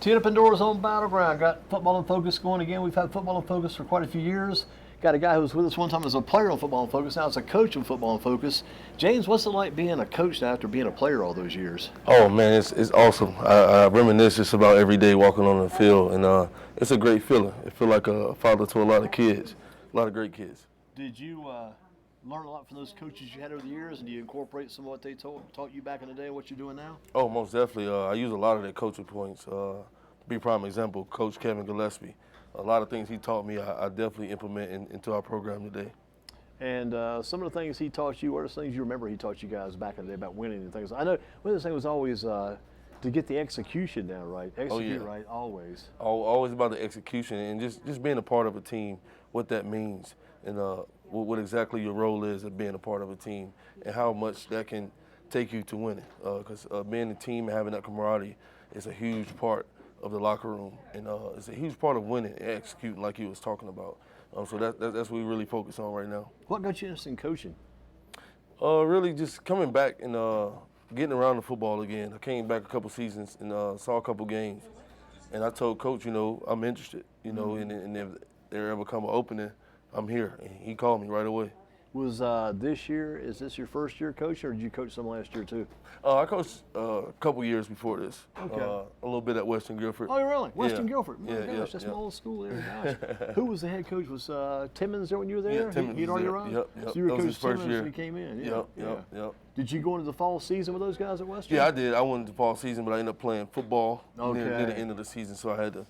Teed up indoors on Battleground. Got Football in Focus going again. We've had Football in Focus for quite a few years. Got a guy who was with us one time as a player on Football in Focus. Now as a coach on Football in Focus. James, what's it like being a coach now after being a player all those years? Oh man, it's awesome. I reminisce just about every day walking on the field, and it's a great feeling. It feels like a father to a lot of kids, a lot of great kids. Did you learn a lot from those coaches you had over the years, and do you incorporate some of what they taught you back in the day and what you're doing now? Oh, most definitely. I use a lot of their coaching points. To be a prime example, Coach Kevin Gillespie. A lot of things he taught me, I definitely implement into our program today. And some of the things he taught you, what are some things you remember he taught you guys back in the day about winning and things? I know one of the things was always to get the execution down right. Execute right, always. Always about the execution and just being a part of a team, what that means, and what exactly your role is of being a part of a team, and how much that can take you to winning. Because being a team and having that camaraderie is a huge part of the locker room, and it's a huge part of winning and executing, like you was talking about. So that's what we really focus on right now. What got you interested in coaching? Really just coming back and getting around the football again. I came back a couple seasons and saw a couple games, and I told Coach, I'm interested, and if there ever come an opening, I'm here. And he called me right away. Was is this your first year coaching, or did you coach some last year too? I coached a couple years before this. Okay. A little bit at Western Guilford. Oh, really? Western Yeah. Guilford. My gosh, that's my old school there. Gosh. Who was the head coach? Was Timmons there when you were there? Yeah, Timmons He'd was already there. arrived? Yep. So you were That was Coach his first Timmons year. when he came in? Yep. Did you go into the fall season with those guys at Western? Yeah, I did. I went into fall season, but I ended up playing football Okay. near the end of the season, so I had to.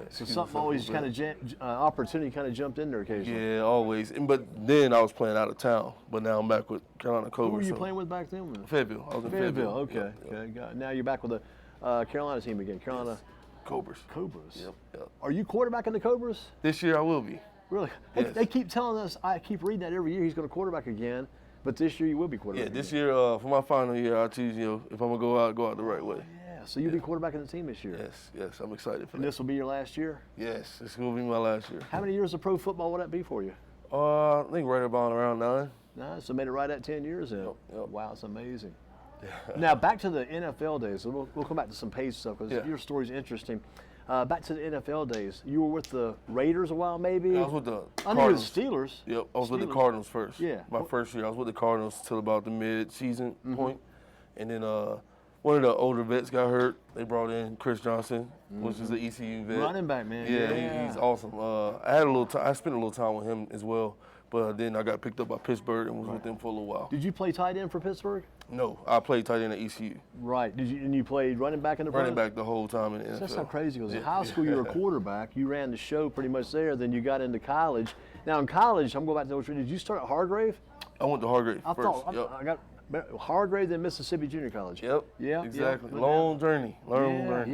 So something always kind of opportunity kind of jumped in there occasionally. Yeah, always. But then I was playing out of town, but now I'm back with Carolina Cobras. Who were you playing with back then? Fayetteville. I was in Fayetteville. Okay. Yep. Okay. Got it. Now you're back with the Carolina team again. Carolina Cobras. Cobras. Yep. Are you quarterbacking the Cobras? This year I will be. Really? Yes. They keep telling us. I keep reading that every year. He's going to quarterback again. But this year you will be quarterbacking. Yeah, this year for my final year, I choose if I'm gonna go out the right way. Yeah. So you'll be quarterbacking the team this year. Yes, I'm excited for And that. this will be your last year. Yes, this will be my last year. How many years of pro football will that be for you? I think right about around 9. Nice. So made it right at 10 years then. Yep. Wow, it's amazing. Now back to the NFL days. So we'll come back to some Page stuff because your story's interesting. Back to the NFL days. You were with the Raiders a while, maybe. I was with the I knew Cardinals. the Steelers. Yep, I was with the Cardinals first. Yeah. My first year, I was with the Cardinals till about the mid-season point, and then one of the older vets got hurt. They brought in Chris Johnson, which is the ECU vet. Running back, man. Yeah, he's awesome. I spent a little time with him as well, but then I got picked up by Pittsburgh and was with them for a little while. Did you play tight end for Pittsburgh? No, I played tight end at ECU. Right. And you played running back in the Running back the whole time in the NFL. That's not crazy because in high school you were a quarterback. You ran the show pretty much there. Then you got into college. Now in college, I'm going back to those. Did you start at Hargrave? I went to Hargrave I first. thought I got Hargrave, then Mississippi Junior College. Yep. Yeah. Exactly. Yeah. Long journey. Long boy.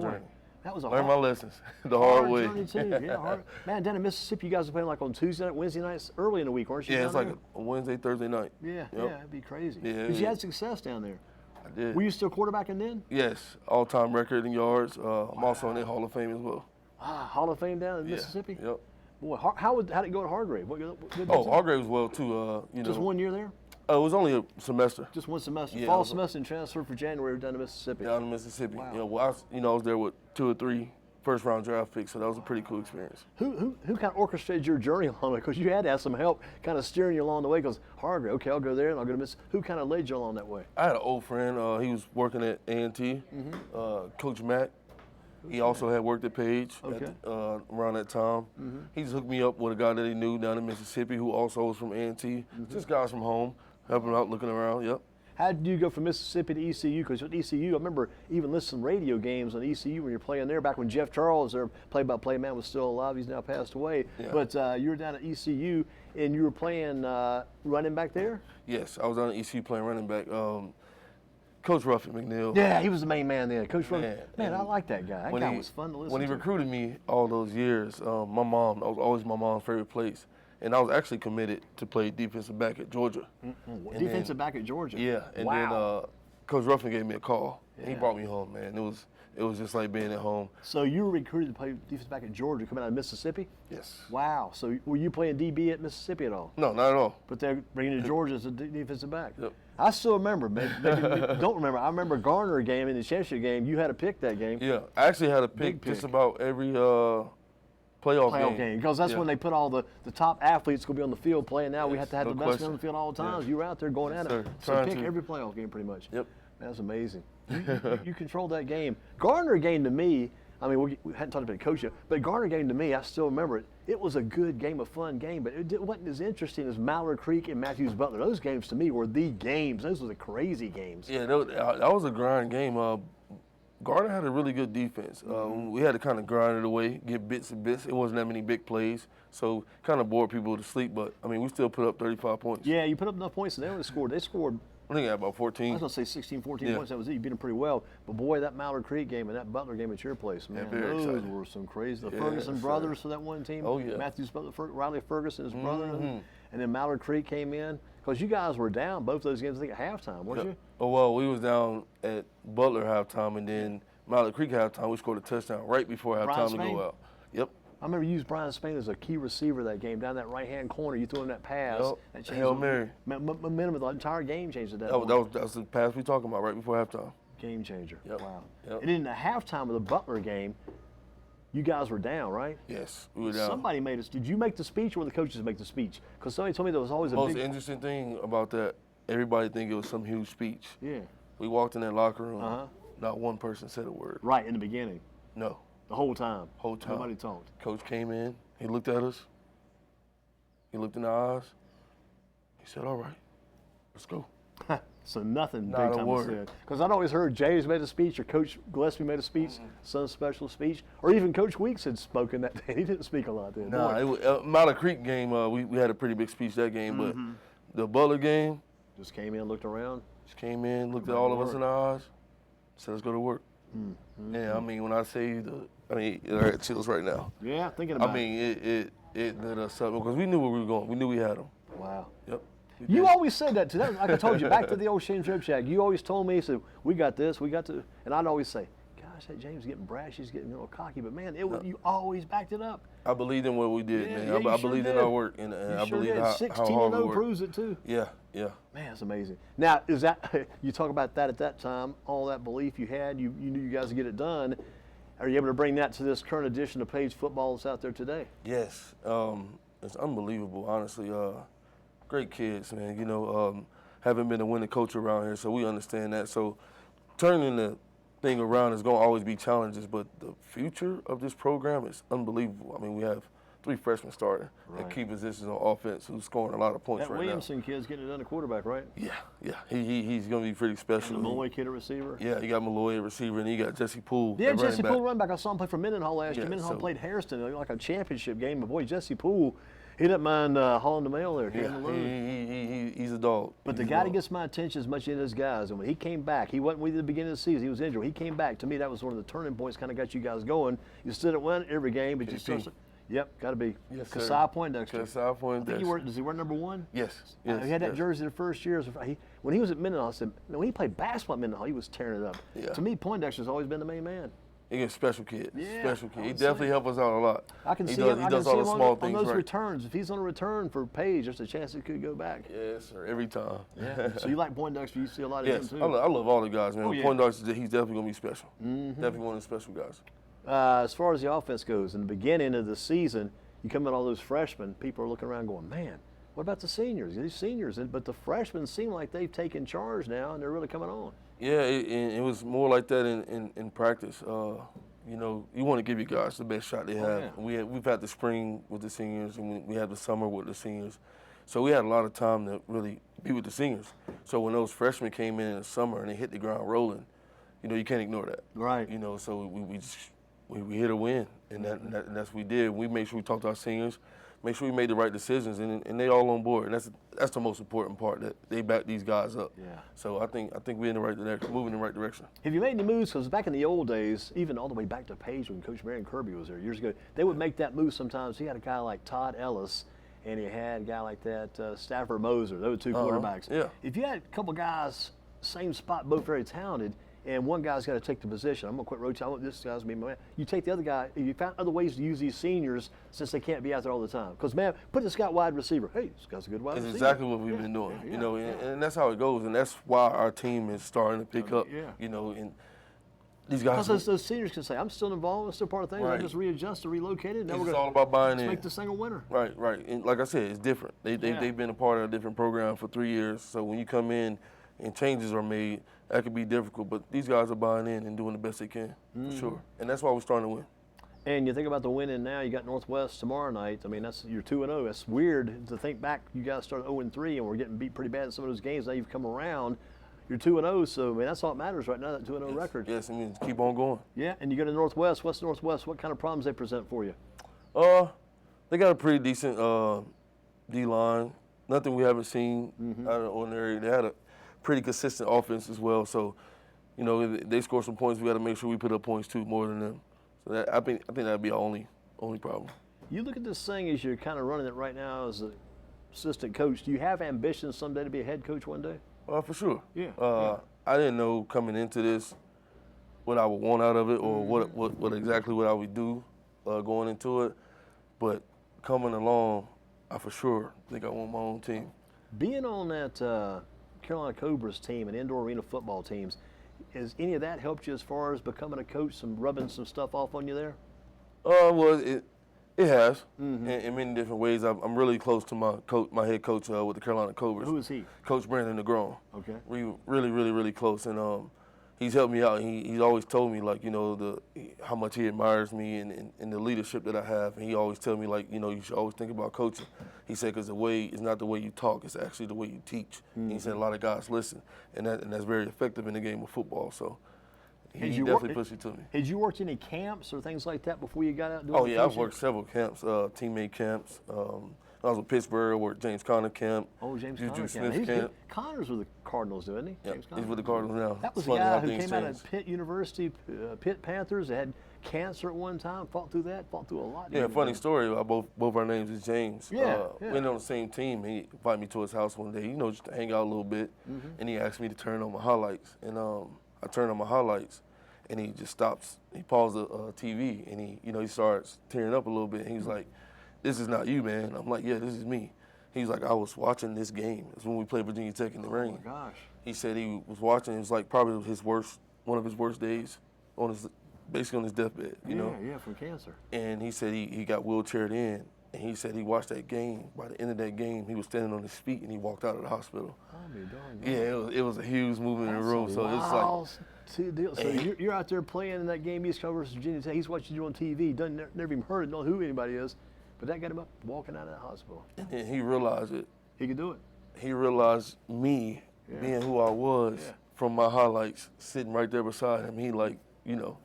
journey. That was a Learn my lessons the hard hard way. journey too. Yeah, man, down in Mississippi, you guys were playing like on Tuesday night, Wednesday nights, early in the week, weren't you? Yeah, down it's like there? a Wednesday, Thursday night. Yeah, it'd be crazy. Yeah, Because you had success down there. I did. Were you still quarterbacking then? Yes, all-time record in yards. I'm also in the Hall of Fame as well. Hall of Fame down in Mississippi? Yep. Boy, how'd it go at Hargrave? Hargrave as well too. Just 1 year there? It was only a semester. Just one semester. Yeah, Fall semester and transferred for January down to Mississippi. Down in Mississippi. Wow. I was there with 2 or 3 first-round draft picks, so that was a pretty cool experience. Who kind of orchestrated your journey along the way? Because you had to have some help kind of steering you along the way. Because Hargrave, okay, I'll go there and I'll go to Mississippi. Who kind of led you along that way? I had an old friend. He was working at A&T. Coach Mack. He also had worked at Page around that time. He just hooked me up with a guy that he knew down in Mississippi who also was from A&T. Just guys from home, helping out, looking around. Yep. How did you go from Mississippi to ECU? Because with ECU, I remember even listening to some radio games on ECU when you're playing there, back when Jeff Charles, their play-by-play man, was still alive. He's now passed away. Yeah. But you were down at ECU, and you were playing running back there? Yes, I was down at ECU playing running back. Coach Ruffin McNeil. Yeah, he was the main man there. Coach Ruffin. Man, I like that guy. That guy was fun to listen to. When he recruited me all those years, my mom, that was always my mom's favorite place. And I was actually committed to play defensive back at Georgia. Defensive back at Georgia? Yeah, and then Coach Ruffin gave me a call. Yeah. He brought me home, man. It was just like being at home. So you were recruited to play defense back at Georgia, coming out of Mississippi? Yes. Wow. So were you playing DB at Mississippi at all? No, not at all. But they're bringing you to Georgia as a defensive back. Yep. I still remember. Maybe don't remember. I remember Garner game in the championship game. You had to pick that game. Yeah, I actually had to pick just about every playoff game. Because that's when they put all the top athletes going to be on the field playing. Now we have to have no the best question. men on the field all the time. Yeah. You were out there going at it. So Trying pick to. every playoff game pretty much. Yep. Man, that's amazing. You controlled that game. Garner game to me, I mean, we hadn't talked about the coach yet, but Garner game to me, I still remember it. It was a good game, a fun game, but it wasn't as interesting as Mallard Creek and Matthews Butler. Those games to me were the games. Those were the crazy games. Yeah, that was a grind game. Gardner had a really good defense. We had to kind of grind it away, get bits and bits. It wasn't that many big plays, so kind of bored people to sleep. But, I mean, we still put up 35 points. Yeah, you put up enough points, and they only scored. They scored, I think I had about 14. I was going to say 16, 14 points. That was it. You beat them pretty well. But, boy, that Mallard Creek game and that Butler game at your place, man, very those exciting. were some crazy. The Yeah, Ferguson sir. brothers for that one team. Oh, yeah. Matthews Butler, Riley Ferguson, his brother. And then Mallard Creek came in. Because you guys were down both those games, I think, at halftime, weren't you? Oh, well, we was down at Butler halftime, and then Mallard Creek halftime. We scored a touchdown right before halftime to go out. Yep. I remember you used Brian Spain as a key receiver that game down that right-hand corner. You threw him that pass. Yep. That Hail Mary. Momentum of the entire game changed at that That point. was the pass we talking about right before halftime. Game changer. Yep. Wow. Yep. And then the halftime of the Butler game, you guys were down, right? Yes, we were down. Somebody made us. Did you make the speech or the coaches make the speech? Because somebody told me there was always a The most big. interesting thing about that, everybody think it was some huge speech. Yeah. We walked in that locker room, Uh-huh. not one person said a word. Right in the beginning, No, the whole time. whole time. Nobody talked. Coach came in, he looked at us, he looked in our eyes, he said, all right, let's go. So nothing Not big a time word. was said. Because I'd always heard James made a speech or Coach Gillespie made a speech, some special speech, or even Coach Weeks had spoken that day. He didn't speak a lot then. Nah, Boy, it was, Mallard Creek game, we had a pretty big speech that game, but the Butler game, just came in, looked around. just came in, looked at all of us in the eyes, said, let's go to work. Yeah, I mean, when I say I had chills right now. Yeah, thinking about I mean, it lit us up because we knew where we were going. We knew we had them. it. Wow. Yep. You always said that too. Like I told you, back to the old Shane's Rib Shack. You always told me, said, we got this, we got to, and I'd always say, gosh, that James is getting brash, he's getting a little cocky, but man, you always backed it up. I believed in what we did, Yeah, man. yeah, you I sure believed in did. our work, and You I sure believe did. how 16 hard and we 0 worked. proves it too. Yeah. Man, that's amazing. Now, is that you talk about that at that time? All that belief you had, you knew you guys would get it done. Are you able to bring that to this current edition of Page football that's out there today? Yes. It's unbelievable, honestly. Great kids, man. You know, haven't been a winning coach around here, so we understand that. So turning the thing around is going to always be challenges, but the future of this program is unbelievable. I mean, we have 3 freshmen starting at key positions on offense who's scoring a lot of points That right Williamson kid's getting it done at quarterback, right? now. Yeah. He's going to be pretty special. And the Malloy kid at receiver. Yeah, you got Malloy at receiver, and you got Jesse Poole. Yeah, at running Jesse back. Poole running back. I saw him play for Mendenhall last year. Yeah, Mendenhall so- played Hairston like a championship game. But boy, Jesse Poole, he didn't mind hauling the mail there, carrying the load. He's a dog. But the He's a guy that dog. gets my attention as much as those guys, and when he came back, he wasn't with you at the beginning of the season. He was injured. When he came back, to me, that was one of the turning points. Kind of got you guys going. You still didn't win every game, but you KP. still. Yep, got to be. Yes, sir. Kasai Poindexter. Kasai I think Poindexter. does he wear number 1? Yes. He had that jersey the first year. When he was at Mendenhall, I said, when he played basketball at Mendenhall, he was tearing it up. Yeah. To me, Poindexter's always been the main man. He's a special kid. Yeah, Special kid. I He would definitely say. helped us out a lot. I can he see does, him. He I does can all see the him small on things those right. returns. If he's on a return for Page, there's a chance he could go back. Yes, sir. Every time. Yeah. So you like Poindexter? You see a lot of Yes. him I too. love all the guys, man. Oh, yeah. Poindexter, he's definitely going to be special. Definitely one of the special guys. As far as the offense goes, in the beginning of the season, you come in all those freshmen. People are looking around going, man, what about the seniors? These seniors, but the freshmen seem like they've taken charge now and they're really coming on. Yeah, it was more like that in practice. You know, you want to give your guys the best shot they have. yeah. We've had the spring with the seniors, and we had the summer with the seniors. So we had a lot of time to really be with the seniors. So when those freshmen came in the summer and they hit the ground rolling, you know, you can't ignore that. Right. You know, so we hit a win, and that's what we did. We made sure we talked to our seniors, make sure we made the right decisions, and they all on board. And that's the most important part, that they back these guys up. Yeah. So I think we're in the right direction, moving in the right direction. Have you made any moves? Because back in the old days, even all the way back to Page when Coach Marion Kirby was there years ago, they would make that move sometimes. He had a guy like Todd Ellis, and he had a guy like that Stafford Moser. Those were 2 quarterbacks. yeah. If you had a couple guys same spot, both very talented, and one guy's got to take the position. I'm going to quit rotating. I want this guy's to be my man. You take the other guy. You found other ways to use these seniors since they can't be out there all the time. Because, man, put this guy wide receiver. Hey, this guy's a good wide receiver. That's exactly what we've been doing, you know, and that's how it goes, and that's why our team is starting to pick up, you know, and these guys. Because those seniors can say, I'm still involved, I'm still part of things, I just readjust or relocated. Now it's all about buying in. Make this thing a winner. Right. And like I said, it's different. They've been a part of a different program for 3 years, so when you come in and changes are made, that could be difficult, but these guys are buying in and doing the best they can, for sure. And that's why we're starting to win. And you think about the winning now, you got Northwest tomorrow night. I mean, you're 2-0. That's weird to think back. You guys started 0-3, and we're getting beat pretty bad in some of those games. Now you've come around. You're 2-0, so I mean that's all that matters right now. That 2-0 record. Yes, I mean keep on going. Yeah, and you go to Northwest. What's Northwest? What kind of problems they present for you? They got a pretty decent D line. Nothing we haven't seen out of the ordinary. They had a pretty consistent offense as well. So, you know, if they score some points, we got to make sure we put up points too, more than them. So I think that'd be our only problem. You look at this thing as you're kind of running it right now as an assistant coach. Do you have ambitions someday to be a head coach one day? For sure. I didn't know coming into this what I would want out of it or what exactly what I would do going into it. But coming along, I for sure think I want my own team. Being on that Carolina Cobras team and indoor arena football teams, has any of that helped you as far as becoming a coach, rubbing some stuff off on you there? Well, it has in many different ways. I'm really close to my head coach with the Carolina Cobras. Who is he? Coach Brandon Negron. Okay. We really close, and he's helped me out. He's always told me, like, you know, how much he admires me and the leadership that I have. And he always tell me, like, you know, you should always think about coaching. He said, because it's not the way you talk, it's actually the way you teach. And he said a lot of guys listen, and that's very effective in the game of football. So he definitely pushed it to me. Had you worked any camps or things like that before you got out doing I've worked several camps, teammate camps. I was with Pittsburgh, I worked James Conner camp. Oh, James Conner camp. Conner's with the Cardinals, isn't he? Yep, he's with the Cardinals now. That was the guy who came out of Pitt University, Pitt Panthers. They had cancer at one time, fought through a lot. Yeah, funny story. Both our names is James. We went on the same team. He invited me to his house one day, you know, just to hang out a little bit. And he asked me to turn on my highlights. And I turned on my highlights, and he just stops. He paused the TV, and he starts tearing up a little bit. And he was like, "This is not you, man." I'm like, "Yeah, this is me." He's like, "I was watching this game. It's when we played Virginia Tech in the rain." Oh my gosh. He said he was watching. It was like probably one of his worst days basically on his deathbed, you know? Yeah, from cancer. And he said he got wheelchaired in, and he said he watched that game. By the end of that game, he was standing on his feet, and he walked out of the hospital. It was a huge movement in the room. So it's like. So you're out there playing in that game, East Coast versus Virginia Tech. He's watching you on TV. Never even heard, know who anybody is, but that got him up walking out of that hospital. And he realized it. He could do it. He realized me being who I was from my highlights, sitting right there beside him. He like, you know,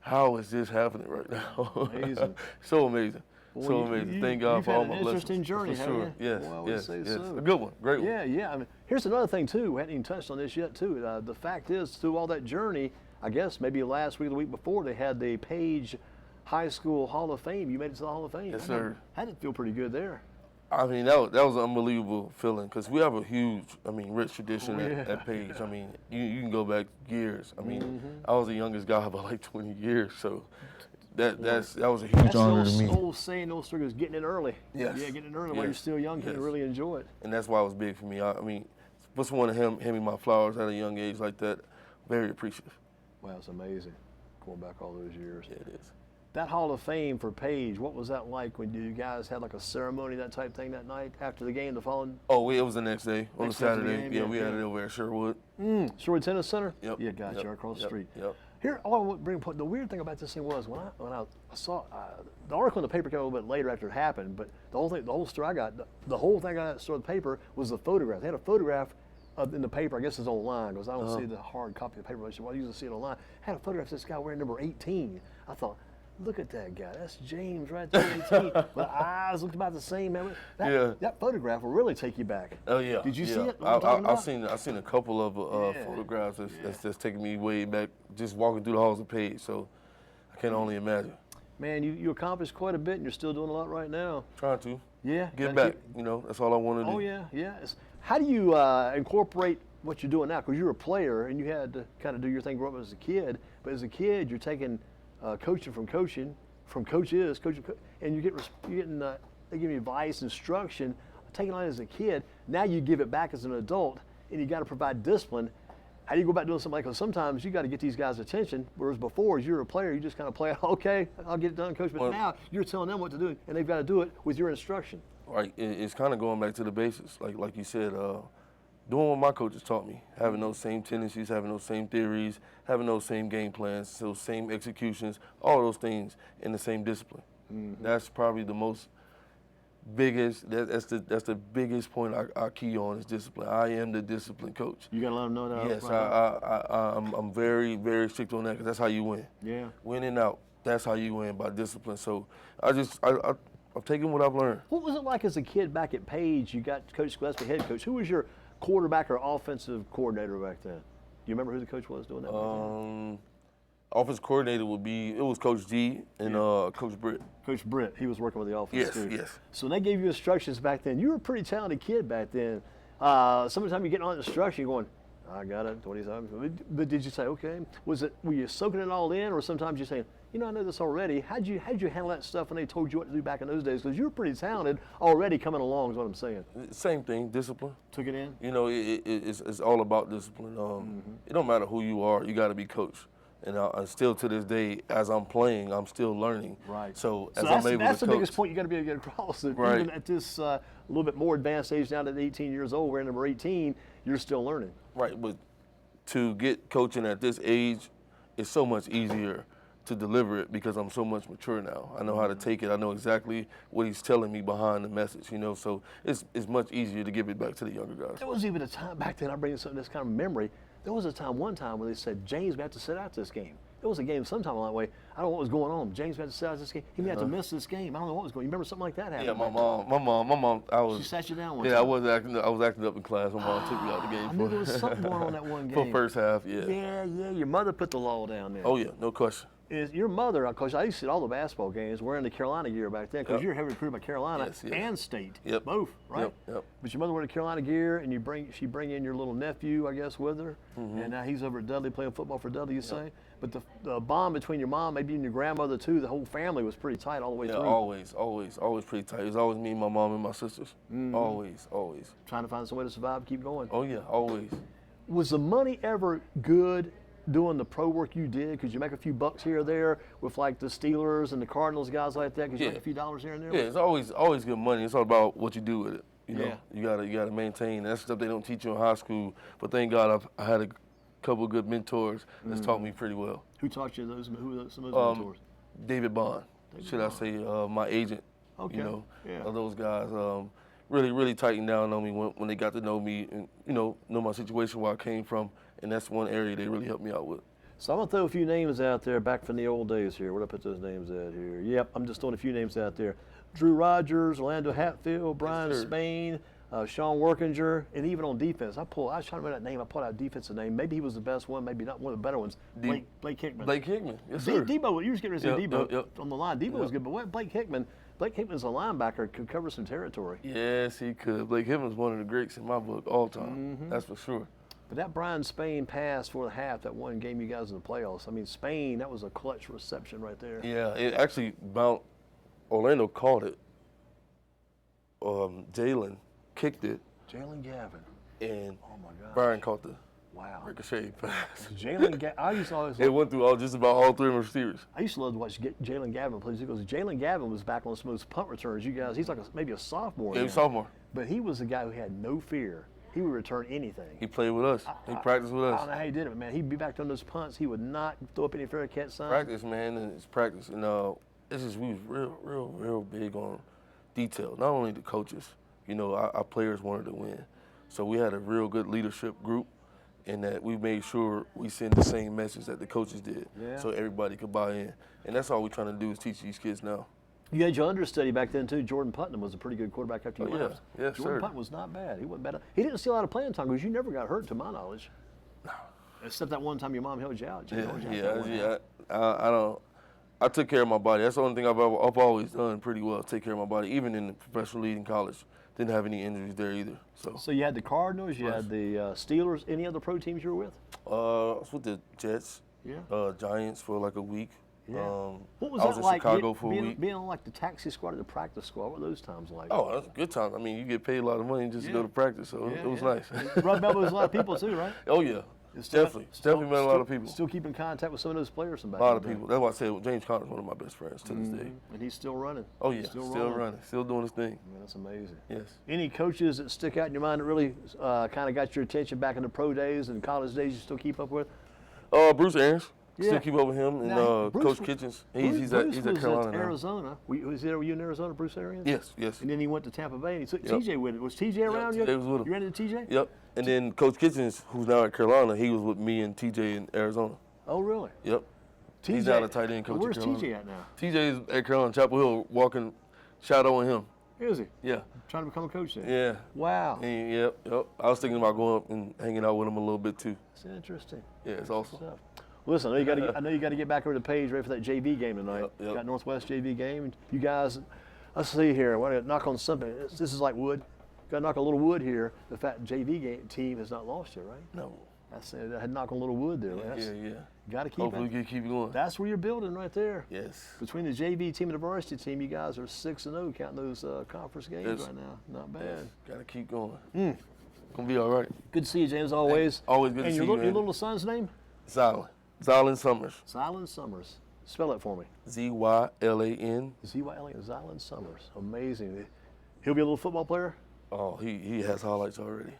how is this happening right now? Amazing. So amazing. Well, so amazing. Thank God for all my blessings. Interesting journey, haven't you? Yes, well, yes. A good one, great one. Yeah. I mean, here's another thing too. We hadn't even touched on this yet too. The fact is, through all that journey, I guess maybe last week or the week before, they had the Page High School Hall of Fame. You made it to the Hall of Fame. Yes, sir. Had to feel pretty good there. I mean, that was an unbelievable feeling because we have a huge, rich tradition at Page. I mean, you can go back years. I mean, I was the youngest guy by like 20 years, so that was a huge honor to me. That's the old saying, those is getting in early. Yes. Yeah, getting in early while you're still young, you can really enjoy it. And that's why it was big for me. I mean, for someone to hand me my flowers at a young age like that, very appreciative. Wow, it's amazing, going back all those years. Yeah, it is. That Hall of Fame for Page, what was that like when you guys had like a ceremony, that type thing that night after the game, the following? Oh, it was the next day, on the Saturday. Yeah, we had it over at Sherwood. Sherwood Tennis Center? Yep. Yeah, gotcha, across the street. Yep. Here, all I want to bring up, the weird thing about this thing was when I saw the article in the paper came a little bit later after it happened, but the whole story I got, the whole thing I got in the paper was the photograph. They had a photograph in the paper, I guess it's online, because I don't see the hard copy of the paper, I usually see it online. I had a photograph of this guy wearing number 18. I thought, look at that guy. That's James right there, 18. But eyes looked about the same. Man. That photograph will really take you back. Oh yeah. Did you see it? I've seen a couple of photographs that's taking me way back, just walking through the halls of Page. So I can only imagine. Man, you accomplished quite a bit, and you're still doing a lot right now. Trying to. Yeah. Get back. You know, that's all I want to do. Oh yeah. How do you incorporate what you're doing now, because you're a player and you had to kind of do your thing growing up as a kid. But as a kid, you're taking coaching, from coaches, and you're getting they give you advice, instruction, taking on it as a kid. Now you give it back as an adult, and you got to provide discipline. How do you go about doing something like that? Because sometimes you got to get these guys' attention, whereas before, as you're a player, you just kind of play, okay, I'll get it done, coach. But now you're telling them what to do, and they've got to do it with your instruction. Right. It's kind of going back to the basics, like you said, doing what my coaches taught me, having those same tendencies, having those same theories, having those same game plans, those same executions, all those things in the same discipline. That's probably the most biggest. That's the biggest point I key on is discipline. I am the discipline coach. You got to let them know that. Yes, I'm very, very strict on that because that's how you win. Yeah. Win and out. That's how you win, by discipline. So I've taken what I've learned. What was it like as a kid back at Page? You got Coach Gillespie, head coach. Who was your quarterback or offensive coordinator back then? Do you remember who the coach was doing that? Offensive coordinator was Coach G and Coach Britt. Coach Britt, he was working with the offense too. Yes. So when they gave you instructions back then, you were a pretty talented kid back then. Sometimes you get on instruction, you're going, I got it 20 times. But did you say, okay? Were you soaking it all in, or sometimes you're saying, I know this already. How'd you handle that stuff when they told you what to do back in those days? Because you were pretty talented already coming along, is what I'm saying. Same thing, discipline. Took it in? It's all about discipline. It don't matter who you are, you got to be coached. And still to this day, as I'm playing, I'm still learning. Right. So I'm able to coach. That's the biggest point you got to be able to get across. Right. Even at this little bit more advanced age now, at 18 years old, we're in number 18, you're still learning. Right, but to get coaching at this age, it's so much easier to deliver it because I'm so much mature now. I know how to take it. I know exactly what he's telling me behind the message, so it's much easier to give it back to the younger guys. There was even a time back then, I bring this kind of memory, there was one time where they said, James, we have to sit out this game. There was a game sometime along that way. I don't know what was going on. James had to sit out this game. He may have to miss this game. I don't know what was going on. You remember something like that happening? Yeah, my mom, she sat you down one time. Yeah, I was acting up in class. My mom took me out the game. I knew there was something going on that one game. For first half, yeah. Yeah, your mother put the law down there. Oh, yeah, no question. Is your mother, because I used to see all the basketball games wearing the Carolina gear back then, because you're heavily recruited by Carolina and State, both, right? Yep. But your mother wore the Carolina gear, and she bring in your little nephew, I guess, with her, and now he's over at Dudley playing football for Dudley, you say? But the bond between your mom, maybe and your grandmother too, the whole family was pretty tight all the way through. Always pretty tight. It was always me, my mom, and my sisters. Always. Trying to find some way to survive, keep going. Oh yeah, always. Was the money ever good doing the pro work you did? Could you make a few bucks here or there with like the Steelers and the Cardinals, guys like that? Could you make a few dollars here and there? Yeah, it's always good money. It's all about what you do with it. You gotta maintain. That's stuff they don't teach you in high school. But thank God I had a couple of good mentors that's taught me pretty well. Who taught you those? Who were some of those mentors? David Bond, I say, my agent. Okay. Those guys really tightened down on me when they got to know me and know my situation, where I came from, and that's one area they really helped me out with. So I'm gonna throw a few names out there back from the old days here. Where did I put those names at here? Yep, I'm just throwing a few names out there. Drew Rogers, Orlando Hatfield, Brian Spain, Sean Workinger, and even on defense, I was trying to remember that name. I pulled out a defensive name. Maybe he was the best one, maybe not one of the better ones. Blake Hickman. Blake Hickman, yes sir. Debo, you were getting ready to say Debo Yep. on the line. Debo was good, but what Blake Hickman's a linebacker, could cover some territory. Yes, he could. Blake Hickman's one of the greats in my book all time. That's for sure. But that Brian Spain pass for the half, that one game you guys in the playoffs, I mean, Spain, that was a clutch reception right there. Yeah, it actually Orlando caught it. Jalen kicked it. Jalen Gavin. And oh my God, Brian caught the ricochet pass. Jalen Gavin, I used to always it went through just about all three of the receivers. I used to love to watch Jalen Gavin play because Jalen Gavin was back on some of those punt returns. You guys, he's like maybe a sophomore. Yeah, he's a sophomore. But he was the guy who had no fear. He would return anything. He played with us. He practiced with us. I don't know how he did it, but man, he'd be back on those punts. He would not throw up any fair catch signs. Practice, man, and it's practice. And we was real big on detail. Not only the coaches, our players wanted to win. So we had a real good leadership group, in that we made sure we send the same message that the coaches did, so everybody could buy in. And that's all we're trying to do is teach these kids now. You had your understudy back then too. Jordan Putnam was a pretty good quarterback after you left. Yes, Jordan Putnam was not bad. He wasn't bad. He didn't see a lot of playing time because you never got hurt, to my knowledge. No. Except that one time your mom held you out. I took care of my body. That's the only thing I've always done pretty well. Take care of my body, even in the professional league in college. didn't have any injuries there either. So you had the Cardinals, you had the Steelers. Any other pro teams you were with? I was with the Jets, Giants for like a week. Yeah. What was I that was in like? Chicago for a week. Being on like the taxi squad or the practice squad. What were those times like? Oh, that's a good time. I mean, you get paid a lot of money just to go to practice, so it was nice. Rubbed elbows with a lot of people too, right? Oh yeah, definitely met a lot of people. Still keep in contact with some of those players from back. A lot of people. That's why I said James Conner's one of my best friends to this day. And he's still running. Oh yeah, still running, still doing his thing. Man, that's amazing. Yes. Any coaches that stick out in your mind that really kind of got your attention back in the pro days and college days you still keep up with? Bruce Arians. Yeah. Still keep up with him, and Now, Coach Kitchens. He's Bruce at was Carolina now. Arizona. Was he you in Arizona, Bruce Arians? Yes. And then he went to Tampa Bay and he took TJ with him. Was TJ around you? TJ was with him. You ran into TJ? Yep. And then Coach Kitchens, who's now at Carolina, he was with me and TJ in Arizona. Oh, really? Yep. TJ, he's now the tight end coach. Where's at Carolina. TJ at now? TJ is at Carolina, Chapel Hill, walking, shadowing him. Is he? Yeah. Trying to become a coach there? Yeah. Wow. And, yep. I was thinking about going up and hanging out with him a little bit too. That's interesting. Yeah, it's awesome. Listen, I know you got to get back over to the page ready for that JV game tonight. Yep. Got Northwest JV game. You guys, let's see here. I want to knock on something. This is like wood. Got to knock a little wood here. The fact JV team has not lost yet, right? No. That's it. I had to knock on a little wood there. Yeah. Got to keep Hopefully it. we can keep it going. That's where you're building right there. Yes. Between the JV team and the varsity team, you guys are 6-0 counting those conference games right now. Not bad. Yes. Got to keep going. Gonna be all right. Good to see you, James. Always. Always good to see you, man. And your little son's name? Zylan Summers. Zylan Summers. Spell it for me. Zylan. Zylan. Zylan Summers. Amazing. He'll be a little football player? Oh, he has highlights already.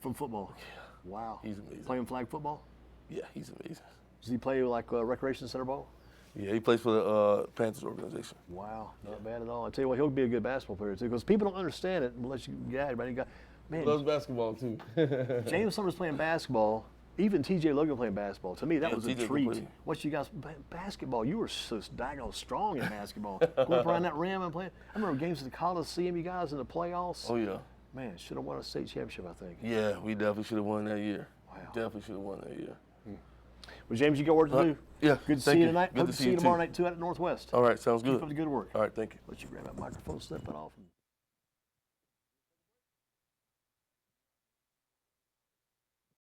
From football? Yeah. Wow. He's amazing. Playing flag football? Yeah, he's amazing. Does he play like recreation center ball? Yeah, he plays for the Panthers organization. Wow, not bad at all. I tell you what, he'll be a good basketball player too, because people don't understand it unless you get everybody. Man, loves basketball too. James Summers playing basketball. Even T.J. Logan playing basketball. To me, that was a treat. What you guys basketball? You were so daggone strong in basketball. Going up around that rim and playing. I remember games at the Coliseum. You guys in the playoffs. Oh yeah. Man, should have won a state championship, I think. Yeah, we definitely should have won that year. Wow. Definitely should have won that year. Well, James, you got work to do. Yeah. Good to see you tonight. Good Hope to to see see you you tomorrow night too at Northwest. All right, sounds good. Keep up the good work. All right, thank you. Let you grab that microphone, slip it off.